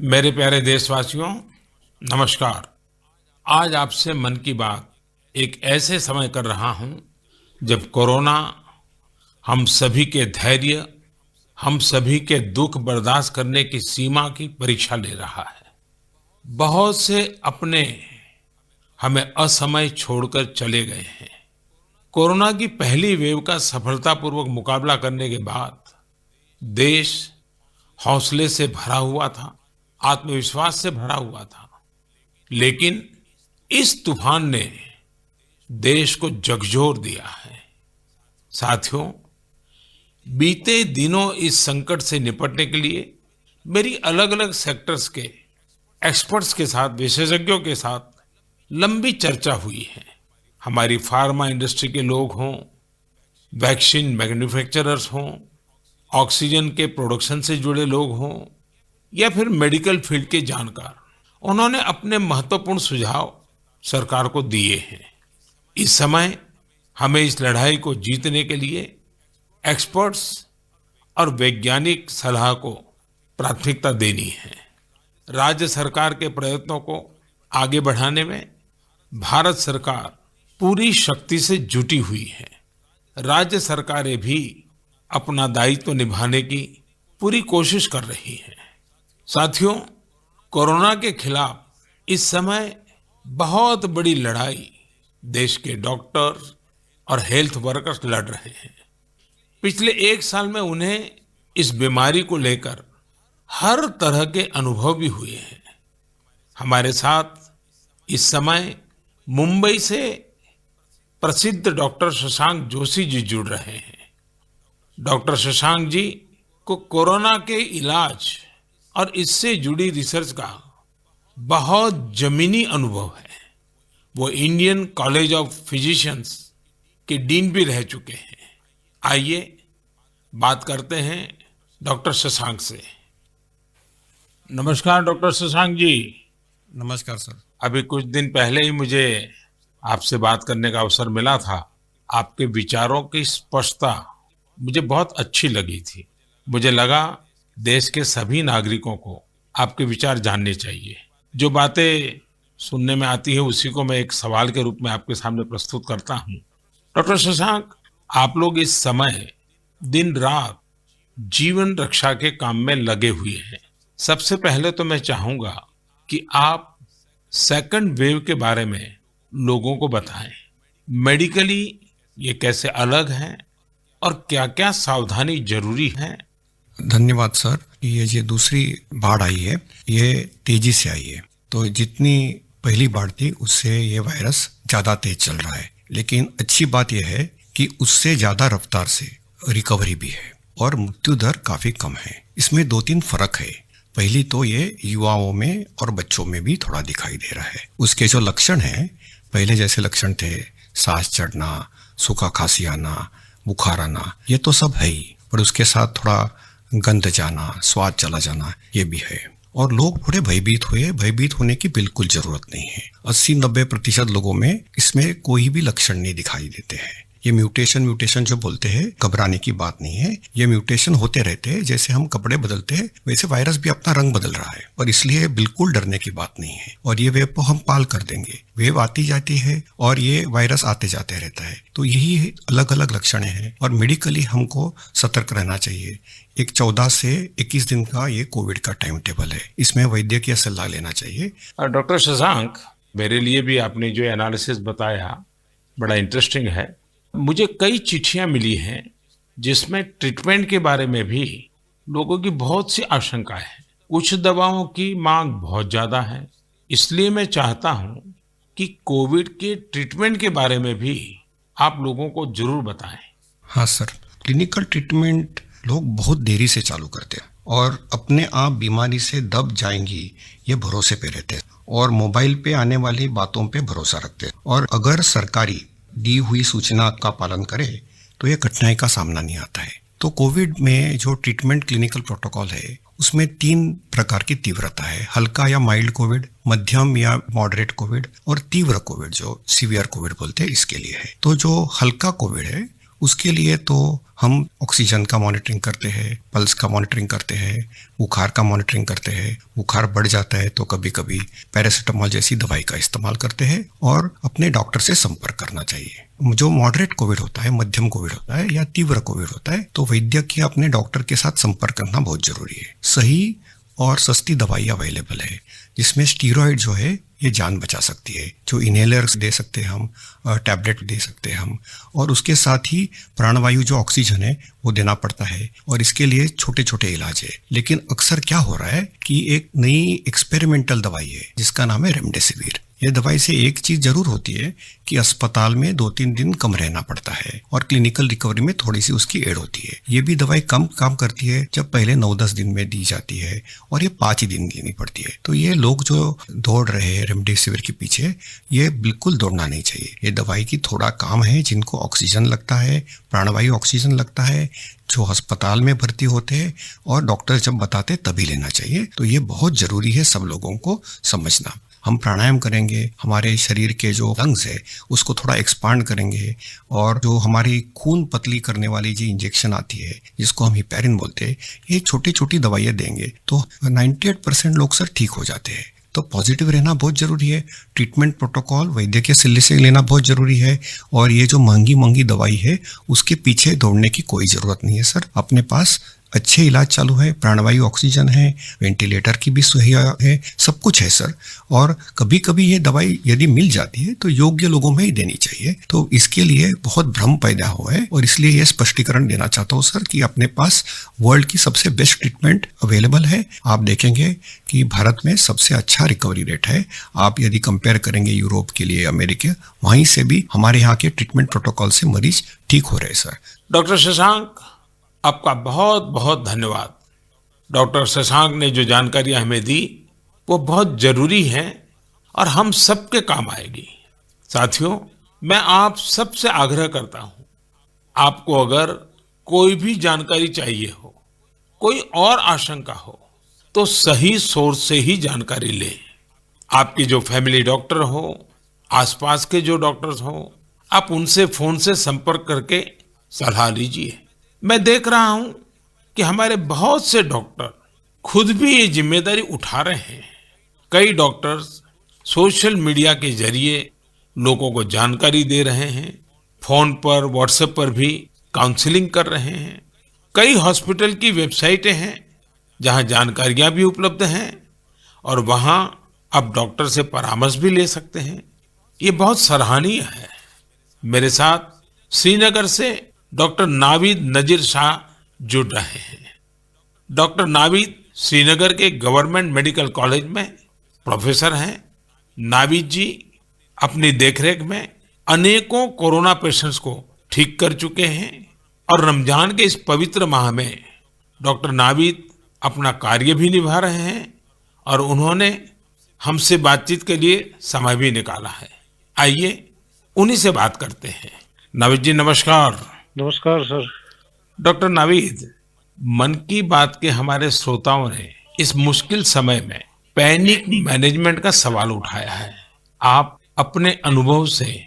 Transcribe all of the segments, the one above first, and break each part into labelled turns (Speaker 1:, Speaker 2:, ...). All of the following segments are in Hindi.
Speaker 1: मेरे प्यारे देशवासियों, नमस्कार। आज आपसे मन की बात एक ऐसे समय कर रहा हूं जब कोरोना हम सभी के धैर्य, हम सभी के दुख बर्दाश्त करने की सीमा की परीक्षा ले रहा है। बहुत से अपने हमें असमय छोड़कर चले गए हैं। कोरोना की पहली वेव का सफलतापूर्वक मुकाबला करने के बाद देश हौसले से भरा हुआ था, आत्मविश्वास से भरा हुआ था। लेकिन इस तूफान ने देश को झकझोर दिया है। साथियों, बीते दिनों इस संकट से निपटने के लिए मेरी अलग अलग सेक्टर्स के एक्सपर्ट्स के साथ, विशेषज्ञों के साथ लंबी चर्चा हुई है। हमारी फार्मा इंडस्ट्री के लोग हों, वैक्सीन मैन्युफैक्चरर्स हों, ऑक्सीजन के प्रोडक्शन से जुड़े लोग हों, या फिर मेडिकल फील्ड के जानकार, उन्होंने अपने महत्वपूर्ण सुझाव सरकार को दिए हैं। इस समय हमें इस लड़ाई को जीतने के लिए एक्सपर्ट्स और वैज्ञानिक सलाह को प्राथमिकता देनी है। राज्य सरकार के प्रयत्नों को आगे बढ़ाने में भारत सरकार पूरी शक्ति से जुटी हुई है। राज्य सरकारें भी अपना दायित्व निभाने की पूरी कोशिश कर रही हैं। साथियों, कोरोना के खिलाफ इस समय बहुत बड़ी लड़ाई देश के डॉक्टर और हेल्थ वर्कर्स लड़ रहे हैं। पिछले एक साल में उन्हें इस बीमारी को लेकर हर तरह के अनुभव भी हुए हैं। हमारे साथ इस समय मुंबई से प्रसिद्ध डॉक्टर शशांक जोशी जी जुड़ रहे हैं। डॉक्टर शशांक जी को कोरोना के इलाज और इससे जुड़ी रिसर्च का बहुत जमीनी अनुभव है। वो इंडियन कॉलेज ऑफ फिजिशियंस के डीन भी रह चुके हैं। आइए बात करते हैं डॉक्टर शशांक से। नमस्कार डॉक्टर शशांक जी।
Speaker 2: नमस्कार सर।
Speaker 1: अभी कुछ दिन पहले ही मुझे आपसे बात करने का अवसर मिला था। आपके विचारों की स्पष्टता मुझे बहुत अच्छी लगी थी। मुझे लगा देश के सभी नागरिकों को आपके विचार जानने चाहिए। जो बातें सुनने में आती है उसी को मैं एक सवाल के रूप में आपके सामने प्रस्तुत करता हूँ। डॉक्टर शशांक, आप लोग इस समय दिन रात जीवन रक्षा के काम में लगे हुए हैं। सबसे पहले तो मैं चाहूंगा कि आप सेकंड वेव के बारे में लोगों को बताएं। मेडिकली ये कैसे अलग है और क्या-क्या सावधानी जरूरी है।
Speaker 2: धन्यवाद सर। ये दूसरी बाढ़ आई है, ये तेजी से आई है। तो जितनी पहली बाढ़ थी उससे ये वायरस ज्यादा तेज चल रहा है। लेकिन अच्छी बात यह है कि उससे ज्यादा रफ्तार से रिकवरी भी है और मृत्यु दर काफी कम है। इसमें 2-3 फर्क है। पहली तो ये युवाओं में और बच्चों में भी थोड़ा दिखाई दे रहा है। उसके जो लक्षण हैं, पहले जैसे लक्षण थे, सांस चढ़ना, सूखा खांसी आना, बुखार आना, ये तो सब है ही, पर उसके साथ थोड़ा गंध जाना, स्वाद चला जाना, ये भी है। और लोग थोड़े भयभीत हुए। भयभीत होने की बिल्कुल जरूरत नहीं है। 80-90% लोगों में इसमें कोई भी लक्षण नहीं दिखाई देते हैं। ये म्यूटेशन जो बोलते हैं, घबराने की बात नहीं है। ये म्यूटेशन होते रहते हैं। जैसे हम कपड़े बदलते हैं वैसे वायरस भी अपना रंग बदल रहा है, और इसलिए बिल्कुल डरने की बात नहीं है। और ये वेव को हम पाल कर देंगे। वेव आती जाती है और ये वायरस आते जाते रहता है। तो यही अलग अलग लक्षण हैं और मेडिकली हमको सतर्क रहना चाहिए। एक 14 से 21 दिन का ये कोविड का टाइम टेबल है। इसमें वैद्यकीय सलाह लेना चाहिए।
Speaker 1: डॉक्टर शशांक, मेरे लिए भी आपने जो एनालिसिस बताया बड़ा इंटरेस्टिंग है। मुझे कई चिट्ठियां मिली हैं जिसमें ट्रीटमेंट के बारे में भी लोगों की बहुत सी आशंका है। कुछ दवाओं की मांग बहुत ज्यादा है। इसलिए मैं चाहता हूं कि कोविड के ट्रीटमेंट के बारे में भी आप लोगों को जरूर बताएं।
Speaker 2: हाँ सर, क्लिनिकल ट्रीटमेंट लोग बहुत देरी से चालू करते हैं और अपने आप बीमारी से दब जाएंगी ये भरोसे पे रहते हैं और मोबाइल पे आने वाली बातों पे भरोसा रखते हैं। और अगर सरकारी दी हुई सूचना का पालन करे तो ये कठिनाई का सामना नहीं आता है। तो कोविड में जो ट्रीटमेंट क्लिनिकल प्रोटोकॉल है उसमें 3 प्रकार की तीव्रता है। हल्का या माइल्ड कोविड, मध्यम या मॉडरेट कोविड और तीव्र कोविड जो सीवियर कोविड बोलते हैं, इसके लिए है। तो जो हल्का कोविड है उसके लिए तो हम ऑक्सीजन का मॉनिटरिंग करते हैं, पल्स का मॉनिटरिंग करते हैं, बुखार का मॉनिटरिंग करते हैं। बुखार बढ़ जाता है तो कभी कभी पैरासीटामोल जैसी दवाई का इस्तेमाल करते हैं और अपने डॉक्टर से संपर्क करना चाहिए। जो मॉडरेट कोविड होता है, मध्यम कोविड होता है या तीव्र कोविड होता है, तो वैद्यकीय अपने डॉक्टर के साथ संपर्क करना बहुत जरूरी है। सही और सस्ती दवाई अवेलेबल है जिसमें स्टीरॉइड जो है ये जान बचा सकती है, जो इनहेलर्स दे सकते हैं हम, टैबलेट दे सकते हैं हम, और उसके साथ ही प्राणवायु जो ऑक्सीजन है वो देना पड़ता है और इसके लिए छोटे छोटे इलाज है। लेकिन अक्सर क्या हो रहा है कि एक नई एक्सपेरिमेंटल दवाई है जिसका नाम है रेमडेसिविर। ये दवाई से एक चीज जरूर होती है कि अस्पताल में 2-3 दिन कम रहना पड़ता है और क्लिनिकल रिकवरी में थोड़ी सी उसकी एड होती है। ये भी दवाई कम काम करती है जब पहले 9-10 दिन में दी जाती है और ये 5 ही दिन लेनी पड़ती है। तो ये लोग जो दौड़ रहे हैं रेमडेसिविर के पीछे, ये बिल्कुल दौड़ना नहीं चाहिए। ये दवाई की थोड़ा काम है, जिनको ऑक्सीजन लगता है, प्राणवायु ऑक्सीजन लगता है, जो अस्पताल में भर्ती होते हैं और डॉक्टर जब बताते तभी लेना चाहिए। तो ये बहुत जरूरी है सब लोगों को समझना। हम प्राणायाम करेंगे, हमारे शरीर के जो लंग्स है उसको थोड़ा एक्सपांड करेंगे और जो हमारी खून पतली करने वाली जो इंजेक्शन आती है जिसको हम हिपैरिन बोलते हैं, ये छोटी छोटी दवाइयाँ देंगे तो 98% लोग सर ठीक हो जाते हैं। तो पॉजिटिव रहना बहुत जरूरी है। ट्रीटमेंट प्रोटोकॉल वैद्य के सलाह से लेना बहुत जरूरी है और ये जो महंगी महंगी दवाई है उसके पीछे दौड़ने की कोई जरूरत नहीं है सर। अपने पास अच्छे इलाज चालू है, प्राणवायु ऑक्सीजन है, वेंटिलेटर की भी सुविधा है, सब कुछ है सर। और कभी कभी ये दवाई यदि मिल जाती है तो योग्य लोगों में ही देनी चाहिए। तो इसके लिए बहुत भ्रम पैदा हुआ है और इसलिए ये स्पष्टीकरण देना चाहता हूँ सर कि अपने पास वर्ल्ड की सबसे बेस्ट ट्रीटमेंट अवेलेबल है। आप देखेंगे कि भारत में सबसे अच्छा रिकवरी रेट है। आप यदि कंपेयर करेंगे यूरोप के लिए, अमेरिका, वहीं से भी हमारे यहाँ के ट्रीटमेंट प्रोटोकॉल से मरीज ठीक हो रहे हैं सर।
Speaker 1: डॉक्टर शशांक, आपका बहुत बहुत धन्यवाद। डॉक्टर शशांक ने जो जानकारियां हमें दी वो बहुत जरूरी है और हम सबके काम आएगी। साथियों, मैं आप सबसे आग्रह करता हूं, आपको अगर कोई भी जानकारी चाहिए हो, कोई और आशंका हो, तो सही सोर्स से ही जानकारी लें। आपकी जो फैमिली डॉक्टर हो, आसपास के जो डॉक्टर्स हो, आप उनसे फोन से संपर्क करके सलाह लीजिए। मैं देख रहा हूं कि हमारे बहुत से डॉक्टर खुद भी ये जिम्मेदारी उठा रहे हैं। कई डॉक्टर्स सोशल मीडिया के जरिए लोगों को जानकारी दे रहे हैं, फोन पर, व्हाट्सएप पर भी काउंसलिंग कर रहे हैं। कई हॉस्पिटल की वेबसाइटें हैं जहां जानकारियां भी उपलब्ध हैं और वहां आप डॉक्टर से परामर्श भी ले सकते हैं। ये बहुत सराहनीय है। मेरे साथ श्रीनगर से डॉक्टर नावीद नजीर शाह जुड़ रहे हैं। डॉक्टर नावीद श्रीनगर के गवर्नमेंट मेडिकल कॉलेज में प्रोफेसर हैं। नावीद जी अपनी देखरेख में अनेकों कोरोना पेशेंट्स को ठीक कर चुके हैं और रमजान के इस पवित्र माह में डॉक्टर नावीद अपना कार्य भी निभा रहे हैं और उन्होंने हमसे बातचीत के लिए समय भी निकाला है। आइए उन्हीं से बात करते हैं। नावीद जी नमस्कार।
Speaker 3: नमस्कार सर।
Speaker 1: डॉक्टर नावीद, मन की बात के हमारे श्रोताओं ने इस मुश्किल समय में पैनिक मैनेजमेंट का सवाल उठाया है। आप अपने अनुभव से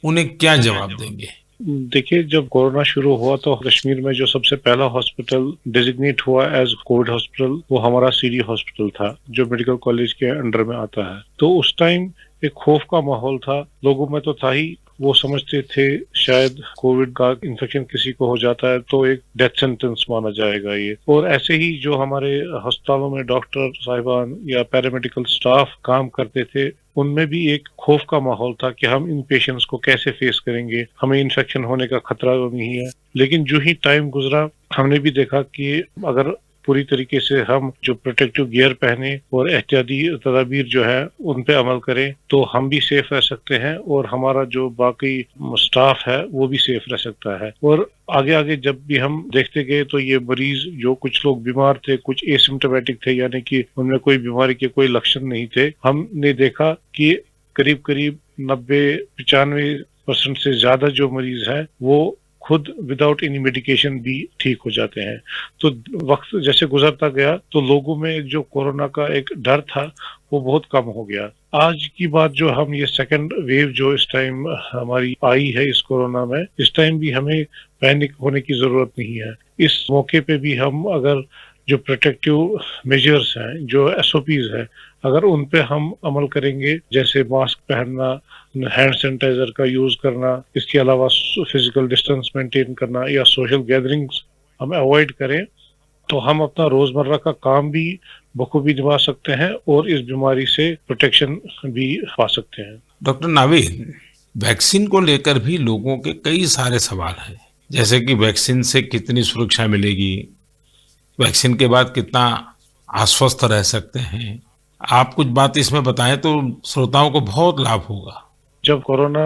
Speaker 1: उन्हें क्या जवाब देंगे?
Speaker 3: देखिए, जब कोरोना शुरू हुआ तो कश्मीर में जो सबसे पहला हॉस्पिटल डिजिग्नेट हुआ एज कोविड हॉस्पिटल वो हमारा सीडी हॉस्पिटल था जो मेडिकल कॉलेज के अंडर में आता है। तो उस टाइम एक खौफ का माहौल था, लोगों में तो था ही। वो समझते थे शायद कोविड का इन्फेक्शन किसी को हो जाता है तो एक डेथ सेंटेंस माना जाएगा ये। और ऐसे ही जो हमारे अस्पतालों में डॉक्टर साहिबान या पैरामेडिकल स्टाफ काम करते थे उनमें भी एक खौफ का माहौल था कि हम इन पेशेंट्स को कैसे फेस करेंगे, हमें इन्फेक्शन होने का खतरा तो नहीं है। लेकिन जो ही टाइम गुजरा हमने भी देखा कि अगर पूरी तरीके से हम जो प्रोटेक्टिव गियर पहने और एहतियाती तदाबीर जो है उन पे अमल करें तो हम भी सेफ रह सकते हैं और हमारा जो बाकी स्टाफ है वो भी सेफ रह सकता है। और आगे आगे जब भी हम देखते गए तो ये मरीज जो कुछ लोग बीमार थे, कुछ एसिम्प्टोमेटिक थे, यानी कि उनमें कोई बीमारी के कोई लक्षण नहीं थे, हमने देखा कि करीब करीब 90-95% से ज्यादा जो मरीज है वो खुद विदाउट एनी मेडिकेशन भी ठीक हो जाते हैं। तो वक्त जैसे गुजरता गया तो लोगों में जो कोरोना का एक डर था वो बहुत कम हो गया। आज की बात जो हम ये सेकंड वेव जो इस टाइम हमारी आई है इस कोरोना में, इस टाइम भी हमें पैनिक होने की जरूरत नहीं है। इस मौके पे भी हम अगर जो प्रोटेक्टिव मेजर्स हैं, जो एसओपीज हैं, अगर उन पे हम अमल करेंगे, जैसे मास्क पहनना, हैंड सैनिटाइजर का यूज करना, इसके अलावा फिजिकल डिस्टेंस मेंटेन करना या सोशल गैदरिंग्स हम अवॉइड करें, तो हम अपना रोजमर्रा का काम भी बखूबी निभा सकते हैं और इस बीमारी से प्रोटेक्शन भी पा सकते हैं।
Speaker 1: डॉक्टर नावीद, वैक्सीन को लेकर भी लोगों के कई सारे सवाल हैं, जैसे कि वैक्सीन से कितनी सुरक्षा मिलेगी, वैक्सीन के बाद कितना आश्वस्त रह सकते हैं। आप कुछ बात इसमें बताएं तो श्रोताओं को बहुत लाभ होगा।
Speaker 3: जब कोरोना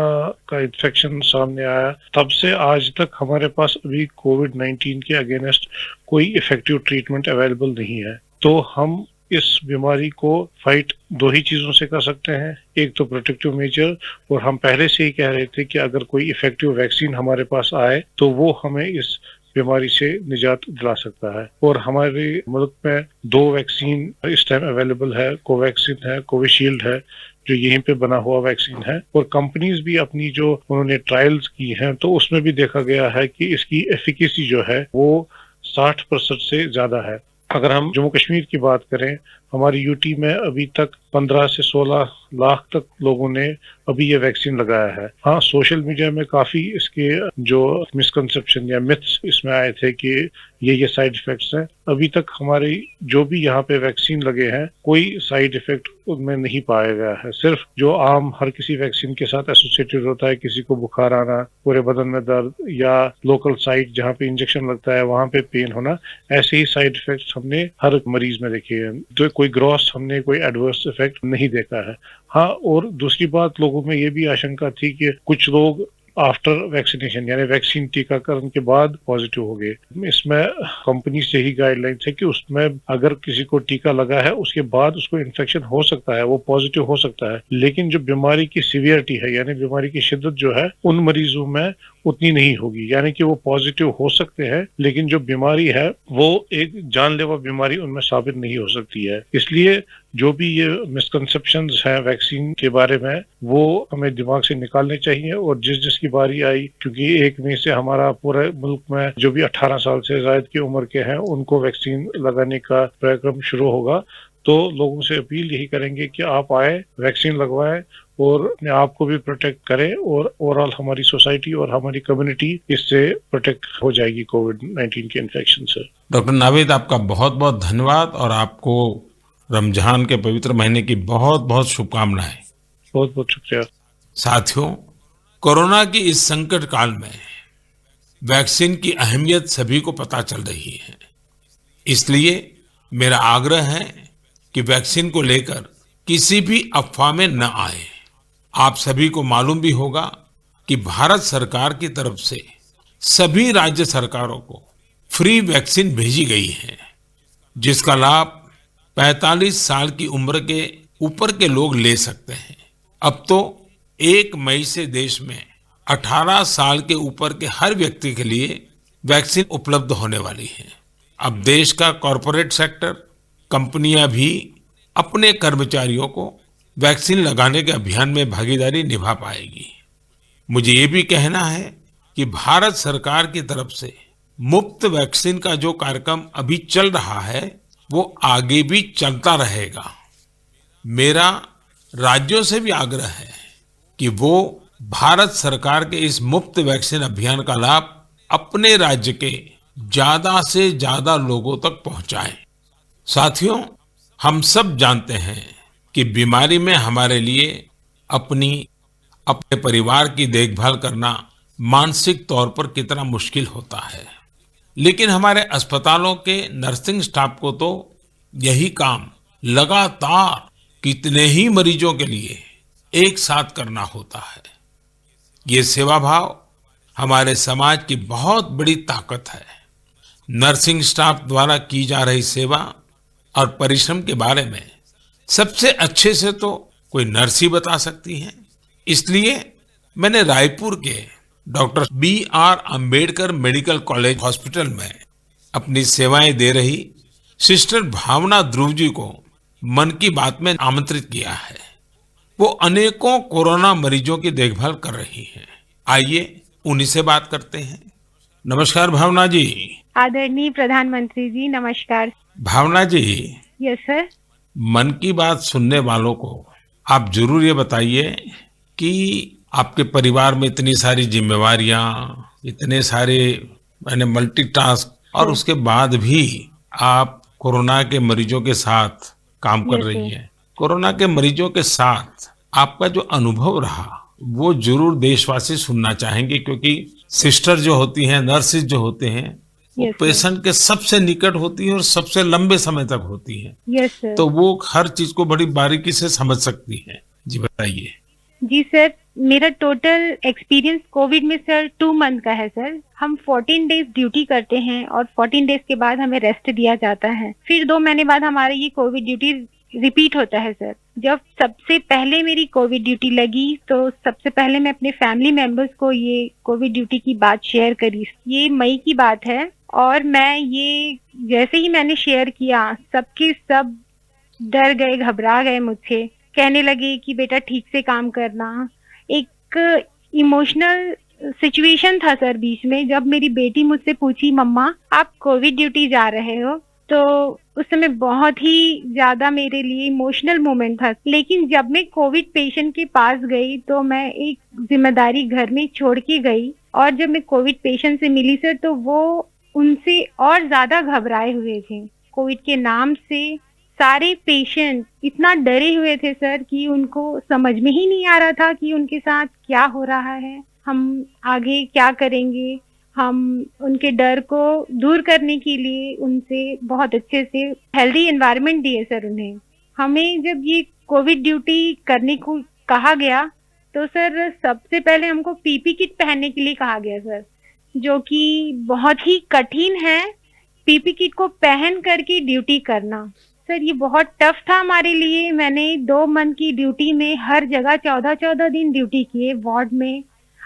Speaker 3: का इन्फेक्शन सामने आया, तब से आज तक हमारे पास अभी कोविड-19 के अगेंस्ट कोई इफेक्टिव ट्रीटमेंट अवेलेबल नहीं है। तो हम इस बीमारी को फाइट दो ही चीजों से कर सकते हैं, एक तो प्रोटेक्टिव मेजर, और हम पहले से ही कह रहे थे कि अगर कोई इफेक्टिव वैक्सीन हमारे पास आए तो वो हमें इस बीमारी से निजात दिला सकता है। और हमारे मुल्क में 2 वैक्सीन इस टाइम अवेलेबल है, कोवैक्सीन है, कोविशील्ड है, जो यहीं पे बना हुआ वैक्सीन है। और कंपनीज भी अपनी जो उन्होंने ट्रायल्स की हैं, तो उसमें भी देखा गया है कि इसकी एफिकेसी जो है वो 60% से ज्यादा है। अगर हम जम्मू कश्मीर की बात करें, हमारी यूटी में अभी तक 15 से 16 लाख तक लोगों ने अभी ये वैक्सीन लगाया है। हाँ, सोशल मीडिया में काफी इसके जो मिसकंसेप्शन या मिथ्स इसमें आए थे कि ये साइड इफेक्ट्स हैं। अभी तक हमारी जो भी यहाँ पे वैक्सीन लगे हैं, कोई साइड इफेक्ट उनमें नहीं पाया गया है। सिर्फ जो आम हर किसी वैक्सीन के साथ एसोसिएटेड होता है, किसी को बुखार आना, पूरे बदन में दर्द, या लोकल साइट जहाँ पे इंजेक्शन लगता है वहां पे पेन होना, ऐसे ही साइड इफेक्ट्स हमने हर मरीज में देखे हैं। तो कोई ग्रॉस हमने कोई एडवर्स इफेक्ट नहीं देखा है। हाँ, और दूसरी बात, लोगों में ये भी आशंका थी कि कुछ लोग आफ्टर वैक्सीनेशन यानी वैक्सीन टीकाकरण के बाद पॉजिटिव हो गए। इसमें कंपनी से ही गाइडलाइन है कि उसमें अगर किसी को टीका लगा है उसके बाद उसको इन्फेक्शन हो सकता है, वो पॉजिटिव हो सकता है, लेकिन जो बीमारी की सीवियरिटी है यानी बीमारी की शिद्दत जो है उन मरीजों में उतनी नहीं होगी। यानी कि वो पॉजिटिव हो सकते हैं, लेकिन जो बीमारी है वो एक जानलेवा बीमारी उनमें साबित नहीं हो सकती है। इसलिए जो भी ये मिसकंसेप्शंस हैं वैक्सीन के बारे में, वो हमें दिमाग से निकालने चाहिए। और जिसकी बारी आई, क्योंकि 1 मई से हमारा पूरे मुल्क में जो भी 18 साल से ज्यादा की उम्र के हैं उनको वैक्सीन लगाने का कार्यक्रम शुरू होगा, तो लोगों से अपील यही करेंगे कि आप आए, वैक्सीन लगवाएं और अपने आप को भी प्रोटेक्ट करें, और ओवरऑल हमारी सोसाइटी और हमारी कम्युनिटी इससे प्रोटेक्ट हो जाएगी कोविड-19 के इन्फेक्शन से।
Speaker 1: डॉक्टर नावीद, आपका बहुत बहुत धन्यवाद और आपको रमजान के पवित्र महीने की बहुत बहुत शुभकामनाएं।
Speaker 3: बहुत बहुत शुक्रिया।
Speaker 1: साथियों, कोरोना की इस संकट काल में वैक्सीन की अहमियत सभी को पता चल रही है। इसलिए मेरा आग्रह है कि वैक्सीन को लेकर किसी भी अफवाह में न आए। आप सभी को मालूम भी होगा कि भारत सरकार की तरफ से सभी राज्य सरकारों को फ्री वैक्सीन भेजी गई है, जिसका लाभ 45 साल की उम्र के ऊपर के लोग ले सकते हैं। अब तो 1 मई से देश में 18 साल के ऊपर के हर व्यक्ति के लिए वैक्सीन उपलब्ध होने वाली है। अब देश का कॉरपोरेट सेक्टर, कंपनियां भी अपने कर्मचारियों को वैक्सीन लगाने के अभियान में भागीदारी निभा पाएगी। मुझे ये भी कहना है कि भारत सरकार की तरफ से मुफ्त वैक्सीन का जो कार्यक्रम अभी चल रहा है वो आगे भी चलता रहेगा। मेरा राज्यों से भी आग्रह है कि वो भारत सरकार के इस मुफ्त वैक्सीन अभियान का लाभ अपने राज्य के ज्यादा से ज्यादा लोगों तक पहुंचाएं। साथियों, हम सब जानते हैं कि बीमारी में हमारे लिए अपने परिवार की देखभाल करना मानसिक तौर पर कितना मुश्किल होता है, लेकिन हमारे अस्पतालों के नर्सिंग स्टाफ को तो यही काम लगातार कितने ही मरीजों के लिए एक साथ करना होता है। ये सेवा भाव हमारे समाज की बहुत बड़ी ताकत है। नर्सिंग स्टाफ द्वारा की जा रही सेवा और परिश्रम के बारे में सबसे अच्छे से तो कोई नर्स ही बता सकती है। इसलिए मैंने रायपुर के doctor B.R. Ambedkar medical college hospital में अपनी सेवाएं दे रही सिस्टर भावना ध्रुव जी को मन की बात में आमंत्रित किया है। वो अनेकों कोरोना मरीजों की देखभाल कर रही हैं। आइए उन्हीं से बात करते हैं। नमस्कार भावना जी।
Speaker 4: आदरणीय प्रधानमंत्री जी, नमस्कार।
Speaker 1: भावना जी,
Speaker 4: यस सर।
Speaker 1: मन की बात सुनने वालों को आप जरूर ये बताइए कि आपके परिवार में इतनी सारी जिम्मेवारियां, इतने सारे मैंने मल्टीटास्क, और
Speaker 4: सर।
Speaker 1: उसके बाद भी आप कोरोना के मरीजों के साथ काम कर
Speaker 4: यस
Speaker 1: रही
Speaker 4: सर।
Speaker 1: हैं। कोरोना के मरीजों के साथ आपका जो अनुभव रहा वो जरूर देशवासी सुनना चाहेंगे, क्योंकि सिस्टर जो होती हैं, नर्सिस जो होते हैं, वो
Speaker 4: यस सर।
Speaker 1: पेशेंट के सबसे निकट होती हैं और सबसे लंबे समय तक होती हैं।
Speaker 4: Yes sir.
Speaker 1: तो वो हर चीज को बड़ी बारीकी से समझ सकती हैं। जी बताइए।
Speaker 4: जी सर, मेरा टोटल एक्सपीरियंस कोविड में सर 2 मंथ का है सर। हम 14 डेज ड्यूटी करते हैं और 14 डेज के बाद हमें रेस्ट दिया जाता है। फिर 2 महीने बाद हमारी ये कोविड ड्यूटी रिपीट होता है सर। जब सबसे पहले मेरी कोविड ड्यूटी लगी तो सबसे पहले मैं अपने फैमिली मेंबर्स को ये कोविड ड्यूटी की बात शेयर करी। ये मई की बात है और मैं ये जैसे ही मैंने शेयर किया, सबके सब डर गए, घबरा गए मुझसे। कहने लगे कि बेटा ठीक से काम करना। एक इमोशनल सिचुएशन था सर बीच में, जब मेरी बेटी मुझसे पूछी, मम्मा आप कोविड ड्यूटी जा रहे हो, तो उस समय बहुत ही ज्यादा मेरे लिए इमोशनल मोमेंट था। लेकिन जब मैं कोविड पेशेंट के पास गई तो मैं एक जिम्मेदारी घर में छोड़ के गई, और जब मैं कोविड पेशेंट से मिली सर तो वो उनसे और ज्यादा घबराए हुए थे। कोविड के नाम से सारे पेशेंट इतना डरे हुए थे सर कि उनको समझ में ही नहीं आ रहा था कि उनके साथ क्या हो रहा है, हम आगे क्या करेंगे। हम उनके डर को दूर करने के लिए उनसे बहुत अच्छे से हेल्दी एनवायरनमेंट दिए सर उन्हें। हमें जब ये कोविड ड्यूटी करने को कहा गया तो सर सबसे पहले हमको पीपी किट पहनने के लिए कहा गया सर, जो कि बहुत ही कठिन है पीपी किट को पहन करके ड्यूटी करना। सर ये बहुत टफ था हमारे लिए। मैंने 2 मंथ की ड्यूटी में हर जगह 14-14 दिन ड्यूटी किए, वार्ड में,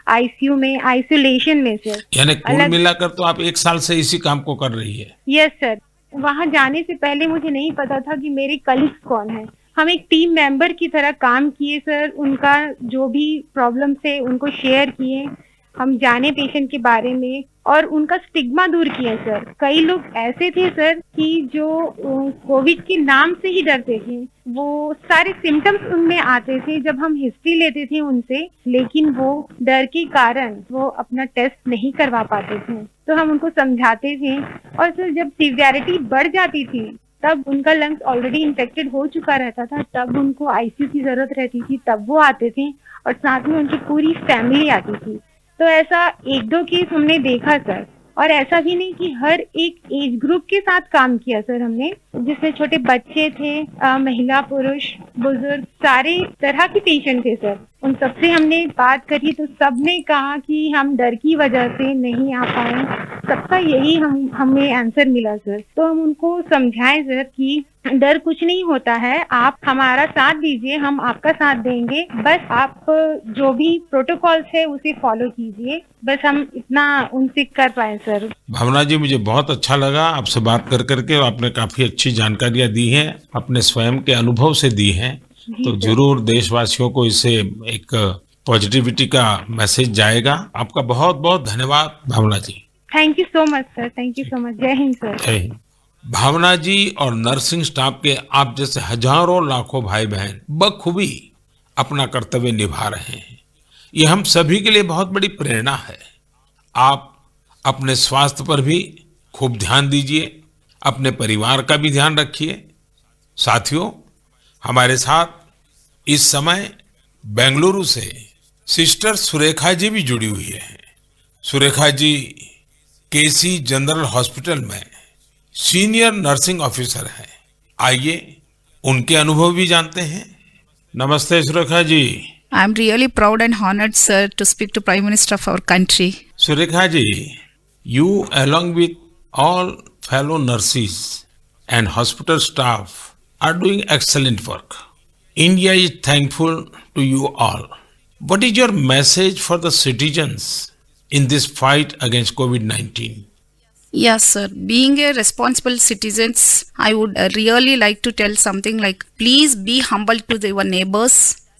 Speaker 4: आईसीयू में, आइसोलेशन में सर।
Speaker 1: यानी कुल मिलाकर तो आप 1 साल से इसी काम को कर रही है।
Speaker 4: Yes sir. वहां जाने से पहले मुझे नहीं पता था कि मेरे कलीग्स कौन है। हम एक टीम मेंबर की तरह काम किए सर, उनका जो भी प्रॉब्लम थे उनको शेयर किए, हम जाने पेशेंट के बारे में और उनका स्टिग्मा दूर किया सर। कई लोग ऐसे थे सर कि जो कोविड के नाम से ही डरते थे, वो सारे सिम्टम्स उनमें आते थे जब हम हिस्ट्री लेते थे उनसे, लेकिन वो डर के कारण वो अपना टेस्ट नहीं करवा पाते थे। तो हम उनको समझाते थे, और सर जब सिवियरिटी बढ़ जाती थी तब उनका लंग्स ऑलरेडी इन्फेक्टेड हो चुका रहता था, तब उनको आईसीयू की जरूरत रहती थी, तब वो आते थे और साथ में उनकी पूरी फैमिली आती थी। तो ऐसा 1-2 केस हमने देखा सर, और ऐसा भी नहीं कि हर एक एज ग्रुप के साथ काम किया सर हमने, जिसमें छोटे बच्चे थे, महिला, पुरुष, बुजुर्ग, सारे तरह के पेशेंट थे सर। उन सबसे हमने बात करी तो सबने कहा कि हम डर की वजह से नहीं आ पाए। सबका यही हमें आंसर मिला सर। तो हम उनको समझाएं सर कि डर कुछ नहीं होता है, आप हमारा साथ दीजिए, हम आपका साथ देंगे, बस आप जो भी प्रोटोकॉल्स है उसे फॉलो कीजिए, बस हम इतना उनसे कर पाए सर।
Speaker 1: भावना जी, मुझे बहुत अच्छा लगा आपसे बात कर करके। आपने काफी अच्छी जानकारियां दी हैं, अपने स्वयं के अनुभव से दी हैं। तो जरूर देशवासियों को इससे एक पॉजिटिविटी का मैसेज जाएगा। आपका बहुत बहुत धन्यवाद Bhavna ji.
Speaker 4: Thank you so much sir, thank you so much. जय हिंद सर।
Speaker 1: जय हिंद। भावना जी और नर्सिंग स्टाफ के आप जैसे हजारों लाखों भाई बहन बखूबी अपना कर्तव्य निभा रहे हैं। ये हम सभी के लिए बहुत बड़ी प्रेरणा है। आप अपने स्वास्थ्य पर भी खूब ध्यान दीजिए, अपने परिवार का भी ध्यान रखिए। साथियों, हमारे साथ इस समय बेंगलुरु से सिस्टर सुरेखा जी भी जुड़ी हुई है। सुरेखा जी केसी जनरल हॉस्पिटल में सीनियर नर्सिंग ऑफिसर हैं। आइए उनके अनुभव भी जानते हैं। नमस्ते Surekha ji.
Speaker 5: I am really proud and honored, sir, to speak to Prime Minister of our country.
Speaker 1: Surekha ji, you along with all fellow nurses and hospital staff are doing excellent work. India is thankful to you all. What is your message for the citizens in this fight against COVID-19?
Speaker 5: Yes, sir. Being a responsible citizens, I would really like to tell something like, please be humble to your neighbors.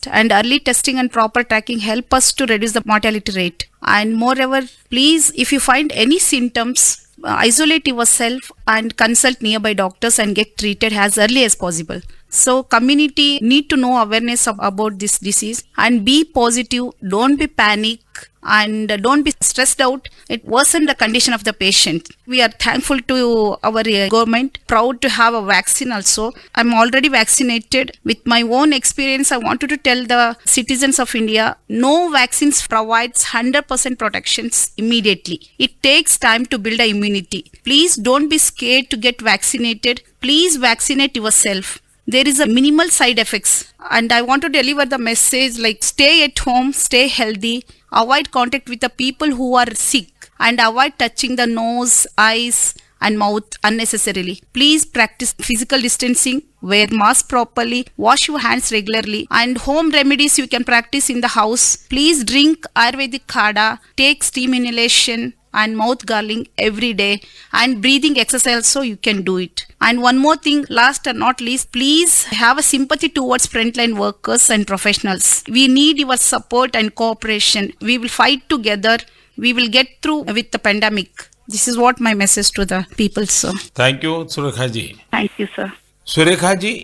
Speaker 5: and early testing and proper tracking help us to reduce the mortality rate. And moreover, please, if you find any symptoms, isolate yourself and consult nearby doctors and get treated as early as possible. So community need to know awareness about this disease and be positive, don't be panic and don't be stressed out. It worsen the condition of the patient. We are thankful to our government, proud to have a vaccine also. I'm already vaccinated. With my own experience, I wanted to tell the citizens of India, no vaccines provides 100% protections immediately. It takes time to build a immunity. Please don't be scared to get vaccinated. Please vaccinate yourself. There is a minimal side effects, and I want to deliver the message like stay at home, stay healthy, avoid contact with the people who are sick, and avoid touching the nose, eyes and mouth unnecessarily. Please practice physical distancing, wear mask properly, wash your hands regularly, and home remedies you can practice in the house. Please drink Ayurvedic Kada, take steam inhalation and mouth gargling every day, and breathing exercise also you can do it. And one more thing, last and not least, please have a sympathy towards frontline workers and professionals. We need your support and cooperation. We will fight together. We will get through with the pandemic. This is what my message to the people, sir.
Speaker 1: Thank you Surekha ji.
Speaker 5: Thank you, sir.
Speaker 1: Surekha ji,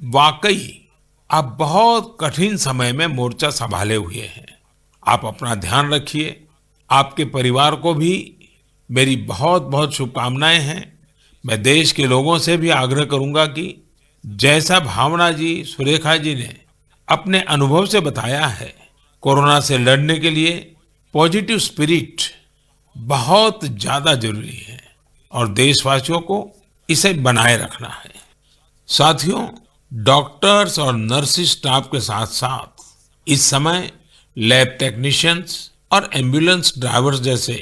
Speaker 1: वाकई आप बहुत कठिन समय में मोर्चा संभाले हुए हैं। आप अपना ध्यान रखिए। आपके परिवार को भी मेरी बहुत बहुत शुभकामनाएं हैं। मैं देश के लोगों से भी आग्रह करूंगा कि जैसा भावना जी, सुरेखा जी ने अपने अनुभव से बताया है, कोरोना से लड़ने के लिए पॉजिटिव स्पिरिट बहुत ज्यादा जरूरी है और देशवासियों को इसे बनाए रखना है। साथियों, डॉक्टर्स और नर्सिंग स्टाफ के साथ साथ इस समय लैब टेक्नीशियंस और एम्बुलेंस ड्राइवर्स जैसे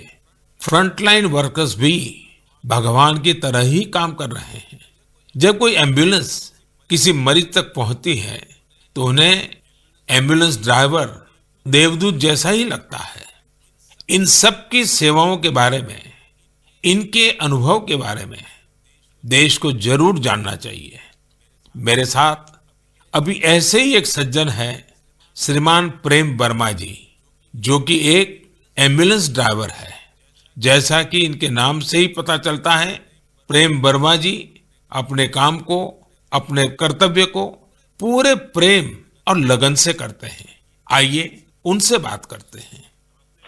Speaker 1: फ्रंटलाइन वर्कर्स भी भगवान की तरह ही काम कर रहे हैं। जब कोई एम्बुलेंस किसी मरीज तक पहुंचती है तो उन्हें एम्बुलेंस ड्राइवर देवदूत जैसा ही लगता है। इन सब की सेवाओं के बारे में, इनके अनुभव के बारे में देश को जरूर जानना चाहिए। मेरे साथ अभी ऐसे ही एक सज्जन है, श्रीमान प्रेम वर्मा जी, जो कि एक एम्बुलेंस ड्राइवर है। जैसा कि इनके नाम से ही पता चलता है, प्रेम वर्मा जी अपने काम को, अपने कर्तव्य को पूरे प्रेम और लगन से करते हैं। आइए उनसे बात करते हैं।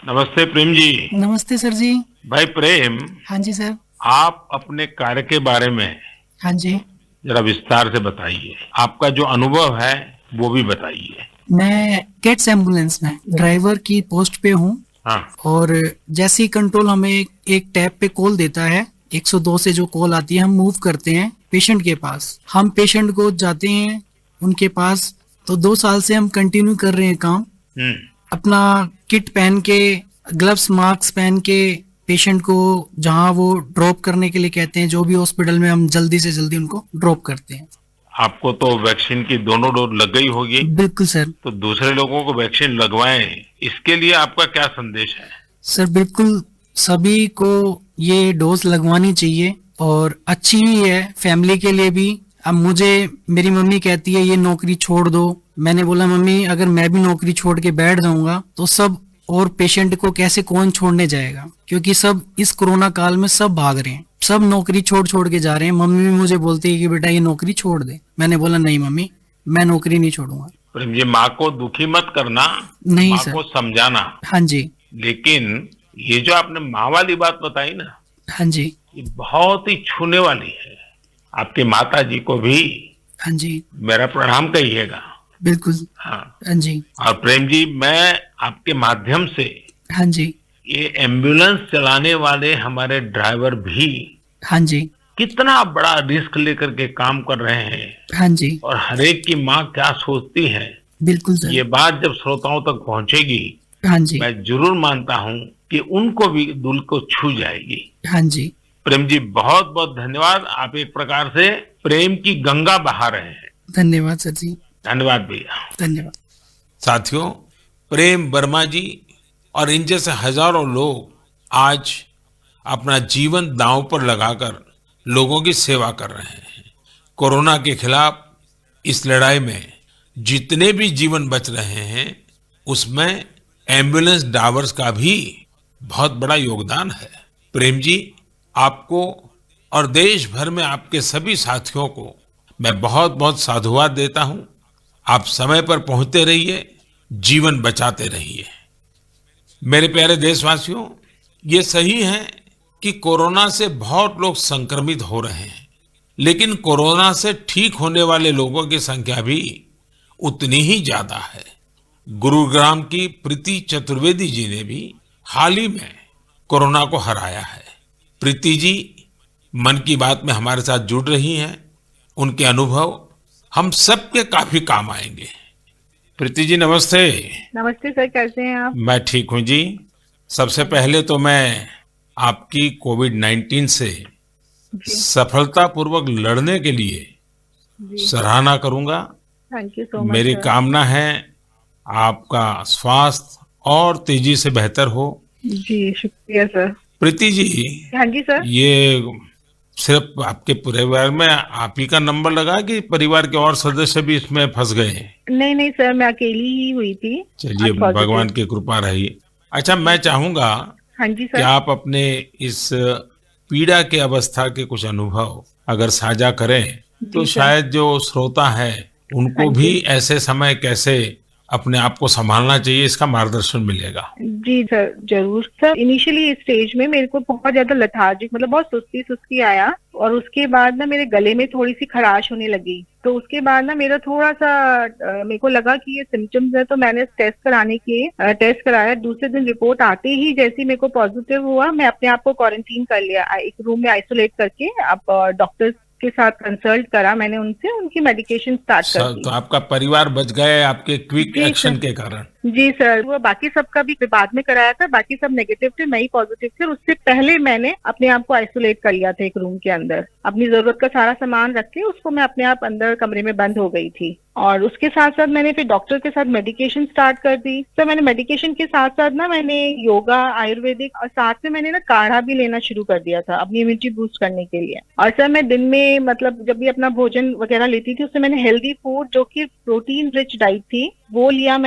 Speaker 1: नमस्ते प्रेम जी।
Speaker 6: नमस्ते सर जी।
Speaker 1: भाई प्रेम,
Speaker 6: हाँ जी सर।
Speaker 1: आप अपने कार्य के बारे में
Speaker 6: हाँ जी
Speaker 1: जरा विस्तार से बताइए। आपका जो अनुभव है वो भी बताइए।
Speaker 6: मैं कैट्स एम्बुलेंस में ड्राइवर की पोस्ट पे हूँ।
Speaker 1: हाँ।
Speaker 6: और जैसे ही कंट्रोल हमें एक टैब पे कॉल देता है, 102 से जो कॉल आती है, हम मूव करते हैं पेशेंट के पास। हम पेशेंट को जाते हैं उनके पास। तो 2 साल से हम कंटिन्यू कर रहे हैं काम। अपना किट पहन के, ग्लव्स मास्क पहन के पेशेंट को जहाँ वो ड्रॉप करने के लिए कहते हैं, जो भी हॉस्पिटल में, हम जल्दी से जल्दी उनको ड्रॉप करते हैं।
Speaker 1: आपको तो वैक्सीन की दोनों डोज लग गई होगी।
Speaker 6: बिल्कुल सर।
Speaker 1: तो दूसरे लोगों को वैक्सीन लगवाएं, इसके लिए आपका क्या संदेश है?
Speaker 6: सर बिल्कुल सभी को ये डोज लगवानी चाहिए और अच्छी ही है फैमिली के लिए भी। अब मुझे मेरी मम्मी कहती है ये नौकरी छोड़ दो। मैंने बोला मम्मी अगर मैं भी नौकरी छोड़ के बैठ जाऊंगा तो सब और पेशेंट को कैसे कौन छोड़ने जाएगा, क्योंकि सब इस कोरोना काल में सब भाग रहे हैं, सब नौकरी छोड़ के जा रहे हैं। मम्मी भी मुझे बोलती है कि बेटा ये नौकरी छोड़ दे। मैंने बोला नहीं मम्मी, मैं नौकरी नहीं छोड़ूंगा।
Speaker 1: प्रेम जी, माँ को दुखी मत करना,
Speaker 6: नहीं
Speaker 1: माँ
Speaker 6: सर।
Speaker 1: को समझाना।
Speaker 6: हाँ जी।
Speaker 1: लेकिन ये जो आपने माँ वाली बात बताई ना,
Speaker 6: हाँ जी।
Speaker 1: ये बहुत ही छूने वाली है। आपकी माता जी को भी
Speaker 6: हाँ जी
Speaker 1: मेरा प्रणाम कहिएगा।
Speaker 6: बिल्कुल।
Speaker 1: हाँ।
Speaker 6: हाँ जी।
Speaker 1: और प्रेम जी, मैं आपके माध्यम से
Speaker 6: हाँ जी।
Speaker 1: ये एम्बुलेंस चलाने वाले हमारे ड्राइवर भी
Speaker 6: हाँ जी।
Speaker 1: कितना बड़ा रिस्क लेकर के काम कर रहे हैं,
Speaker 6: हाँ जी।
Speaker 1: और हर एक की माँ क्या सोचती है,
Speaker 6: बिल्कुल सर।
Speaker 1: ये बात जब श्रोताओं तक पहुंचेगी,
Speaker 6: हाँ जी।
Speaker 1: मैं जरूर मानता हूँ कि उनको भी दिल को छू जाएगी।
Speaker 6: हाँ जी।
Speaker 1: प्रेम जी, बहुत बहुत धन्यवाद। आप एक प्रकार से प्रेम की गंगा बहा रहे हैं।
Speaker 6: धन्यवाद सर जी।
Speaker 1: धन्यवाद भैया।
Speaker 6: धन्यवाद।
Speaker 1: साथियों, प्रेम वर्मा जी और इन जैसे हजारों लोग आज अपना जीवन दांव पर लगाकर लोगों की सेवा कर रहे हैं। कोरोना के खिलाफ इस लड़ाई में जितने भी जीवन बच रहे हैं उसमें एम्बुलेंस ड्राइवर्स का भी बहुत बड़ा योगदान है। प्रेम जी, आपको और देश भर में आपके सभी साथियों को मैं बहुत बहुत साधुवाद देता हूं। आप समय पर पहुंचते रहिए, जीवन बचाते रहिए। मेरे प्यारे देशवासियों, ये सही है कि कोरोना से बहुत लोग संक्रमित हो रहे हैं, लेकिन कोरोना से ठीक होने वाले लोगों की संख्या भी उतनी ही ज्यादा है। गुरुग्राम की प्रीति चतुर्वेदी जी ने भी हाल ही में कोरोना को हराया है। प्रीति जी मन की बात में हमारे साथ जुड़ रही हैं। उनके अनुभव हम सबके काफी काम आएंगे। प्रीति जी नमस्ते।
Speaker 4: नमस्ते सर, कैसे हैं आप?
Speaker 1: मैं ठीक हूं जी। सबसे पहले तो मैं आपकी कोविड-19 से सफलतापूर्वक लड़ने के लिए सराहना करूंगा।
Speaker 4: थैंक यू सो मच
Speaker 1: मेरी
Speaker 4: सर।
Speaker 1: कामना है आपका स्वास्थ्य और तेजी से बेहतर हो।
Speaker 4: जी शुक्रिया सर।
Speaker 1: प्रीति जी,
Speaker 4: हाँ जी सर।
Speaker 1: ये सिर्फ आपके परिवार में आप ही का नंबर लगा कि परिवार के और सदस्य भी इसमें फंस गए हैं?
Speaker 4: नहीं नहीं सर, मैं अकेली ही हुई थी।
Speaker 1: चलिए,
Speaker 4: आज positive।
Speaker 1: भगवान की कृपा रही। अच्छा, मैं चाहूंगा
Speaker 4: हाँ जी
Speaker 1: कि
Speaker 4: सर।
Speaker 1: आप अपने इस पीड़ा के अवस्था के कुछ अनुभव अगर साझा करें तो
Speaker 4: जी सर।
Speaker 1: शायद जो श्रोता है उनको
Speaker 4: हाँ
Speaker 1: भी
Speaker 4: जी।
Speaker 1: ऐसे समय कैसे अपने आप को संभालना चाहिए इसका मार्गदर्शन मिलेगा।
Speaker 4: जी सर, जरूर सर। इनिशियली इस स्टेज में मेरे को बहुत ज्यादा लेथार्जिक, मतलब बहुत सुस्ती सुस्ती आया, और उसके बाद ना मेरे गले में थोड़ी सी खराश होने लगी। तो उसके बाद ना मेरा थोड़ा सा मेरे को लगा कि ये सिम्टम्स है, तो मैंने टेस्ट कराने के टेस्ट कराया। दूसरे दिन रिपोर्ट आते ही जैसे ही मेरे को पॉजिटिव हुआ, मैं अपने आप को क्वारंटीन कर लिया, एक रूम में आइसोलेट करके। अब डॉक्टर्स के साथ कंसल्ट करा मैंने उनसे, उनकी मेडिकेशन स्टार्ट कर दी।
Speaker 1: तो आपका परिवार बच गए आपके क्विक
Speaker 4: जी
Speaker 1: एक्शन
Speaker 4: सर।
Speaker 1: के कारण।
Speaker 4: जी सर, वो बाकी सबका भी बाद में कराया था, बाकी सब नेगेटिव थे, मैं ही पॉजिटिव थी। और उससे पहले मैंने अपने आप को आइसोलेट कर लिया था एक रूम के अंदर। अपनी जरूरत का सारा सामान रख के उसको मैं अपने आप अंदर कमरे में बंद हो गई थी। और उसके साथ साथ मैंने फिर डॉक्टर के साथ मेडिकेशन स्टार्ट कर दी। तो मैंने मेडिकेशन के साथ साथ ना मैंने योगा, आयुर्वेदिक, और साथ में मैंने ना काढ़ा भी लेना शुरू कर दिया था अपनी इम्यूनिटी बूस्ट करने के लिए। और सर मैं दिन में, मतलब जब भी अपना भोजन वगैरह लेती थी, उससे मैंने हेल्दी फूड जो कि प्रोटीन रिच डाइट थी वो लिया।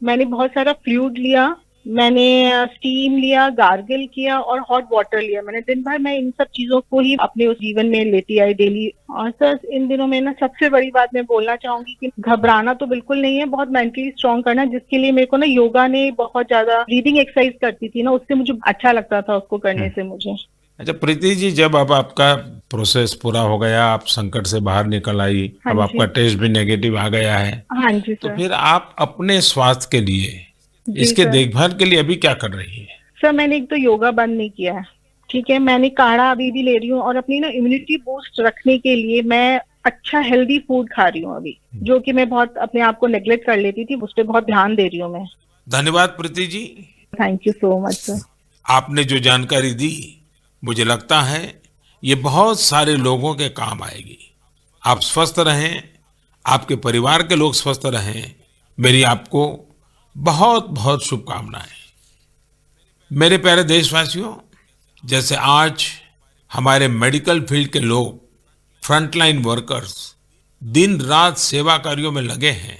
Speaker 4: मैंने बहुत सारा फ्लूइड लिया, मैंने स्टीम लिया, गार्गल किया और हॉट वाटर लिया। मैंने दिन भर मैं इन सब चीजों को ही अपने उस जीवन में लेती आई डेली। और सर इन दिनों में ना सबसे बड़ी बात मैं बोलना चाहूंगी कि घबराना तो बिल्कुल नहीं है, बहुत मेंटली स्ट्रांग करना, जिसके लिए मेरे को ना योगा ने बहुत ज्यादा, ब्रीदिंग एक्सरसाइज करती थी ना, उससे मुझे अच्छा लगता था उसको करने से मुझे।
Speaker 1: अच्छा प्रीति जी, जब अब आपका प्रोसेस पूरा हो गया, आप संकट से बाहर निकल आई,
Speaker 4: हाँ
Speaker 1: अब
Speaker 4: जी।
Speaker 1: आपका टेस्ट भी नेगेटिव आ गया है,
Speaker 4: हाँ जी
Speaker 1: तो
Speaker 4: सर।
Speaker 1: फिर आप अपने स्वास्थ्य के लिए,
Speaker 4: जी
Speaker 1: इसके
Speaker 4: सर।
Speaker 1: देखभाल के लिए अभी क्या कर रही है?
Speaker 4: सर मैंने एक तो योगा बंद नहीं किया है, ठीक है। मैंने काढ़ा अभी भी ले रही हूँ, और अपनी ना इम्यूनिटी बूस्ट रखने के लिए मैं अच्छा हेल्दी फूड खा रही हूँ अभी, जो कि मैं बहुत अपने आप को नेग्लेक्ट कर लेती थी, उस पर बहुत ध्यान दे रही हूँ मैं।
Speaker 1: धन्यवाद Preeti ji.
Speaker 4: Thank you so much sir.
Speaker 1: आपने जो जानकारी दी, मुझे लगता है ये बहुत सारे लोगों के काम आएगी। आप स्वस्थ रहें, आपके परिवार के लोग स्वस्थ रहें, मेरी आपको बहुत बहुत शुभकामनाएं। मेरे प्यारे देशवासियों, जैसे आज हमारे मेडिकल फील्ड के लोग, फ्रंटलाइन वर्कर्स, दिन रात सेवा कार्यों में लगे हैं,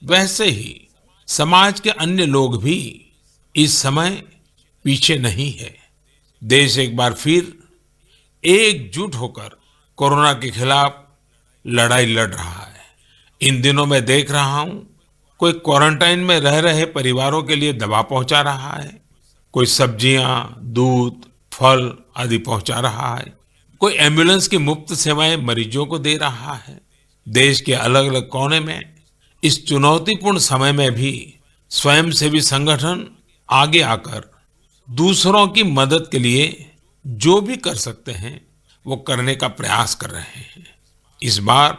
Speaker 1: वैसे ही समाज के अन्य लोग भी इस समय पीछे नहीं है। देश एक बार फिर एकजुट होकर कोरोना के खिलाफ लड़ाई लड़ रहा है। इन दिनों मैं देख रहा हूं, कोई क्वारंटाइन में रह रहे परिवारों के लिए दवा पहुंचा रहा है, कोई सब्जियां, दूध, फल आदि पहुंचा रहा है, कोई एम्बुलेंस की मुफ्त सेवाएं मरीजों को दे रहा है। देश के अलग अलग कोने में इस चुनौतीपूर्ण समय में भी स्वयंसेवी संगठन आगे आकर दूसरों की मदद के लिए जो भी कर सकते हैं वो करने का प्रयास कर रहे हैं। इस बार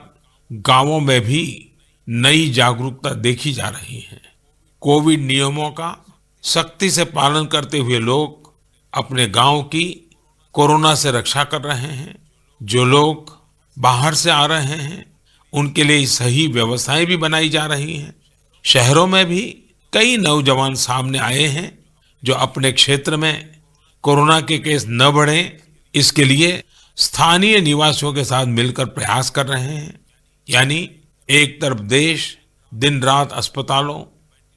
Speaker 1: गांवों में भी नई जागरूकता देखी जा रही है। कोविड नियमों का सख्ती से पालन करते हुए लोग अपने गांव की कोरोना से रक्षा कर रहे हैं। जो लोग बाहर से आ रहे हैं उनके लिए सही व्यवस्थाएं भी बनाई जा रही हैं। शहरों में भी कई नौजवान सामने आए हैं जो अपने क्षेत्र में कोरोना के केस न बढ़े, इसके लिए स्थानीय निवासियों के साथ मिलकर प्रयास कर रहे हैं। यानी एक तरफ देश दिन रात अस्पतालों,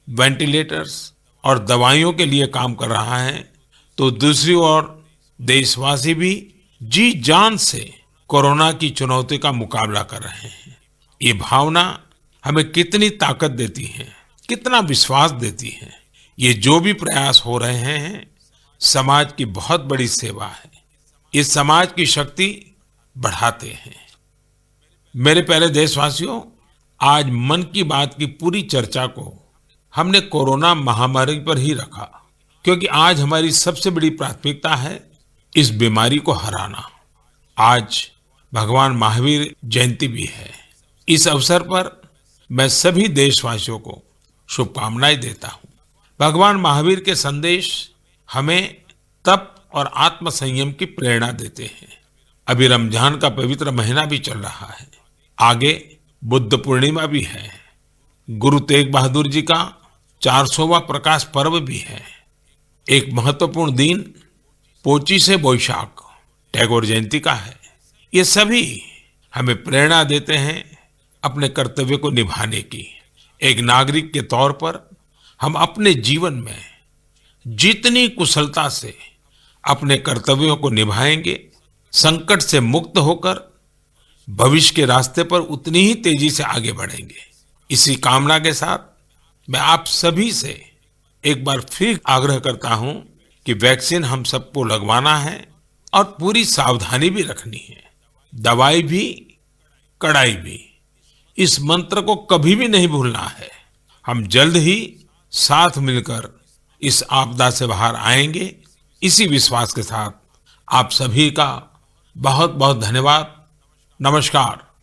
Speaker 1: वेंटिलेटर्स और दवाइयों के लिए काम कर रहा है, तो दूसरी ओर देशवासी भी जी जान से कोरोना की चुनौती का मुकाबला कर रहे हैं। ये भावना हमें कितनी ताकत देती है, कितना विश्वास देती है। ये जो भी प्रयास हो रहे हैं, समाज की बहुत बड़ी सेवा है। ये समाज की शक्ति बढ़ाते हैं। मेरे प्यारे देशवासियों, आज मन की बात की पूरी चर्चा को हमने कोरोना महामारी पर ही रखा, क्योंकि आज हमारी सबसे बड़ी प्राथमिकता है इस बीमारी को हराना। आज भगवान महावीर जयंती भी है। इस अवसर पर मैं सभी देशवासियों को शुभकामनाएं देता हूं। भगवान महावीर के संदेश हमें तप और आत्म संयम की प्रेरणा देते हैं। अभी रमजान का पवित्र महीना भी चल रहा है, आगे बुद्ध पूर्णिमा भी है, गुरु तेग बहादुर जी का 400वां प्रकाश पर्व भी है। एक महत्वपूर्ण दिन पोचिशे बोईशाख टैगोर जयंती का है। ये सभी हमें प्रेरणा देते हैं अपने कर्तव्य को निभाने की। एक नागरिक के तौर पर हम अपने जीवन में जितनी कुशलता से अपने कर्तव्यों को निभाएंगे, संकट से मुक्त होकर भविष्य के रास्ते पर उतनी ही तेजी से आगे बढ़ेंगे। इसी कामना के साथ मैं आप सभी से एक बार फिर आग्रह करता हूं कि वैक्सीन हम सबको लगवाना है और पूरी सावधानी भी रखनी है। दवाई भी, कड़ाई भी, इस मंत्र को कभी भी नहीं भूलना है। हम जल्द ही साथ मिलकर इस आपदा से बाहर आएंगे। इसी विश्वास के साथ आप सभी का बहुत बहुत धन्यवाद। नमस्कार।